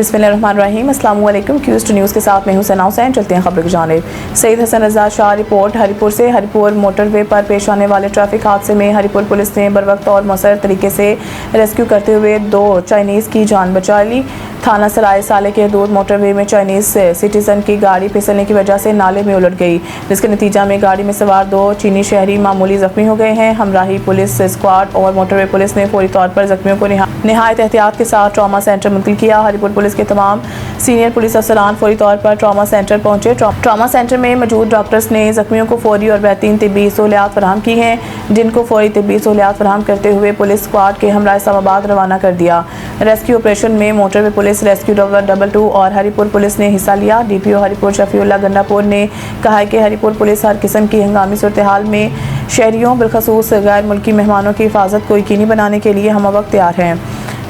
बिस्मिल्लाहिर्रहमानिर्रहीम। अस्सलाम वालेकुम। क्यूज़ टू न्यूज़ के साथ मैं हूं सना हुसैन। चलते हैं खबर की जानिब। सईद हसन रज़ा शाह रिपोर्ट। हरिपुर से हरिपुर मोटरवे पर पेश आने वाले ट्रैफिक हादसे में हरिपुर पुलिस ने बरवक्त और मौसर तरीके से रेस्क्यू करते हुए 2 चाइनीज़ की जान बचा ली। थाना सराय साले के दूर मोटरवे में चाइनीज़ सिटीजन की गाड़ी फिसलने की वजह से नाले में उलट गई, जिसके नतीजा में गाड़ी में सवार 2 चीनी शहरी मामूली जख्मी हो गए हैं। हमराही पुलिस स्क्वाड और मोटरवे पुलिस ने फौरी तौर पर जख्मियों को निहायत एहतियात के साथ ट्रॉमा सेंटर मुंतकिल किया। हरिपुर पुलिस के तमाम सीनियर पुलिस अफसरान फौरी तौर पर ट्रॉमा सेंटर पहुंचे। ट्रॉमा सेंटर में मौजूद डॉक्टर्स ने जख्मियों को फौरी और बेहतरीन तिब्बी सहूलियात फराहम की हैं, जिनको फौरी तिब्बी सहूलियात फराहम करते हुए पुलिस स्क्वाड के हमरा इस्लामाबाद रवाना कर दिया। रेस्क्यू ऑपरेशन में मोटरवे पुलिस, रेस्क्यू 222 और हरिपुर पुलिस ने हिस्सा लिया। DPO हरिपुर शफीउल्लाह गंडापुर ने कहा है कि हरिपुर पुलिस हर किस्म की हंगामी सूरत हाल में शहरियों बिलखसूस गैर मुल्की मेहमानों की हिफाजत को यकीनी बनाने के लिए हम वक्त तैयार हैं।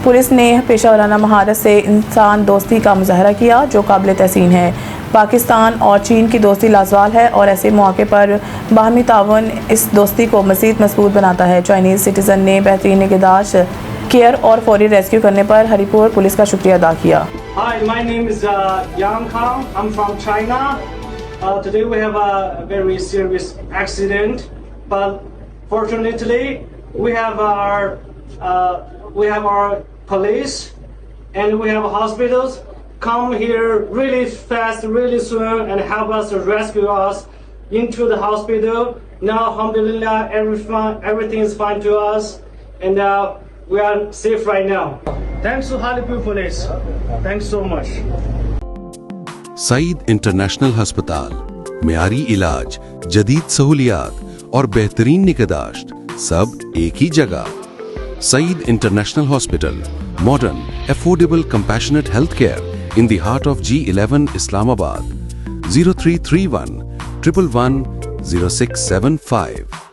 पुलिस ने पेशा वराना महारत से इंसान दोस्ती का मुजाहरा किया, जो काबिल तहसीन है। पाकिस्तान और चीन की दोस्ती लाजवाल है और ऐसे मौके पर बाहमी तावन इस दोस्ती को मज़ीद मजबूत बनाता है। चाइनीज़ सिटीज़न ने बेहतरीन निगहदाश्त, केयर और फौरी रेस्क्यू करने पर हरिपुर पुलिस का शुक्रिया अदा किया। Hi, my name is Yang Kang. I'm from China. Today we have a very serious accident, but fortunately we have our police and we have hospitals come here really fast, really soon, and help us to rescue us into the hospital. Now, alhamdulillah, everything is fine to us, and we are safe right now. Thanks to Haripur Police. Thanks so much. Saeed international अस्पताल, मियारी इलाज, जदीद सहूलियात और बेहतरीन निगहदाश्त सब एक ही जगह। Saeed international hospital, modern, affordable, compassionate health care in the heart of G11 Islamabad. 0331 111 0675